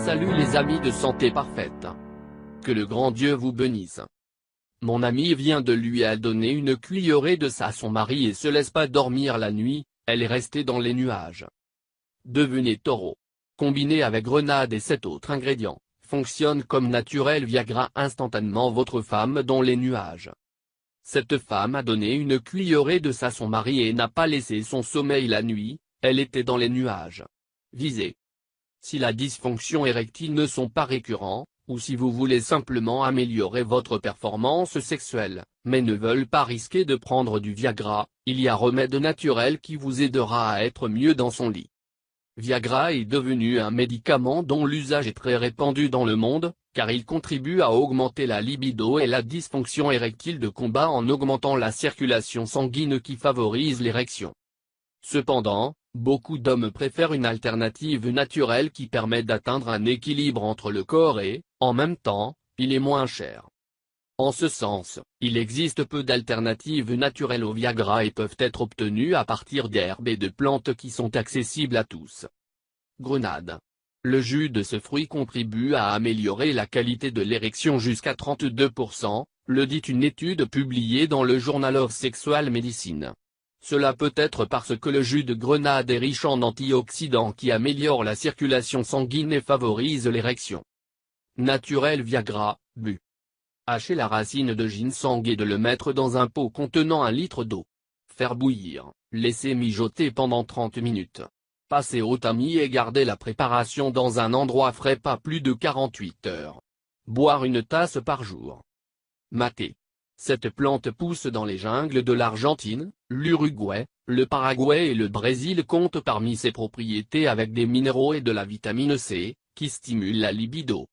Salut les amis de Santé Parfaite. Que le grand Dieu vous bénisse. Mon ami vient de lui donner une cuillerée de ça à son mari et se laisse pas dormir la nuit, elle est restée dans les nuages. Devenez taureau. Combiné avec grenade et 7 autres ingrédients, fonctionne comme naturel Viagra instantanément votre femme dans les nuages. Cette femme a donné une cuillerée de ça à son mari et n'a pas laissé son sommeil la nuit, elle était dans les nuages. Visez. Si la dysfonction érectile ne sont pas récurrents, ou si vous voulez simplement améliorer votre performance sexuelle, mais ne veulent pas risquer de prendre du Viagra, il y a remède naturel qui vous aidera à être mieux dans son lit. Viagra est devenu un médicament dont l'usage est très répandu dans le monde, car il contribue à augmenter la libido et la dysfonction érectile de combat en augmentant la circulation sanguine qui favorise l'érection. Cependant, beaucoup d'hommes préfèrent une alternative naturelle qui permet d'atteindre un équilibre entre le corps et, en même temps, il est moins cher. En ce sens, il existe peu d'alternatives naturelles au Viagra et peuvent être obtenues à partir d'herbes et de plantes qui sont accessibles à tous. Grenade. Le jus de ce fruit contribue à améliorer la qualité de l'érection jusqu'à 32%, le dit une étude publiée dans le Journal of Sexual Medicine. Cela peut être parce que le jus de grenade est riche en antioxydants qui améliorent la circulation sanguine et favorisent l'érection. Naturel Viagra, bu. Hachez la racine de ginseng et de le mettre dans un pot contenant 1 litre d'eau. Faire bouillir, laisser mijoter pendant 30 minutes. Passez au tamis et gardez la préparation dans un endroit frais pas plus de 48 heures. Boire 1 tasse par jour. Maté. Cette plante pousse dans les jungles de l'Argentine, l'Uruguay, le Paraguay et le Brésil compte parmi ses propriétés avec des minéraux et de la vitamine C, qui stimulent la libido.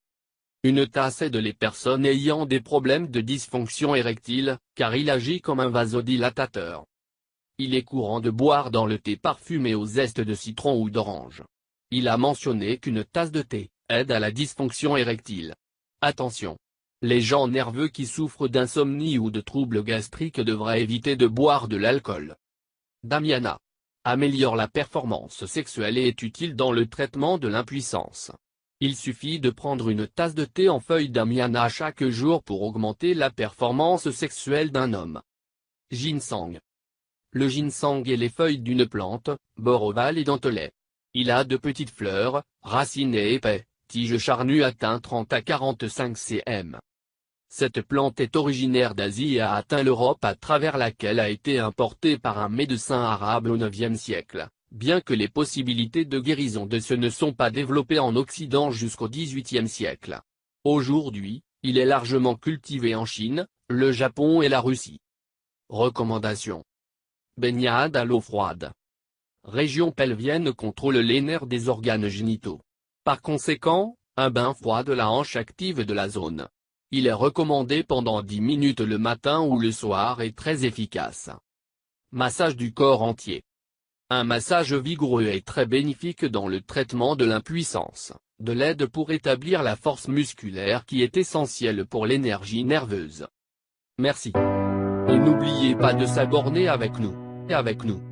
1 tasse aide les personnes ayant des problèmes de dysfonction érectile, car il agit comme un vasodilatateur. Il est courant de boire dans le thé parfumé aux zestes de citron ou d'orange. Il a mentionné qu'1 tasse de thé aide à la dysfonction érectile. Attention! Les gens nerveux qui souffrent d'insomnie ou de troubles gastriques devraient éviter de boire de l'alcool. Damiana. Améliore la performance sexuelle et est utile dans le traitement de l'impuissance. Il suffit de prendre 1 tasse de thé en feuilles damiana chaque jour pour augmenter la performance sexuelle d'un homme. Ginseng. Le ginseng est les feuilles d'une plante, bord ovale et dentelé. Il a de petites fleurs, racines et épais, tiges charnues atteintes 30 à 45 cm. Cette plante est originaire d'Asie et a atteint l'Europe à travers laquelle a été importée par un médecin arabe au IXe siècle, bien que les possibilités de guérison de ce ne sont pas développées en Occident jusqu'au XVIIIe siècle. Aujourd'hui, il est largement cultivé en Chine, le Japon et la Russie. Recommandations. Baignade à l'eau froide. Région pelvienne contrôle les nerfs des organes génitaux. Par conséquent, un bain froid de la hanche active de la zone. Il est recommandé pendant 10 minutes le matin ou le soir et très efficace. Massage du corps entier. Un massage vigoureux est très bénéfique dans le traitement de l'impuissance, de l'aide pour établir la force musculaire qui est essentielle pour l'énergie nerveuse. Merci. Et n'oubliez pas de s'abonner avec nous.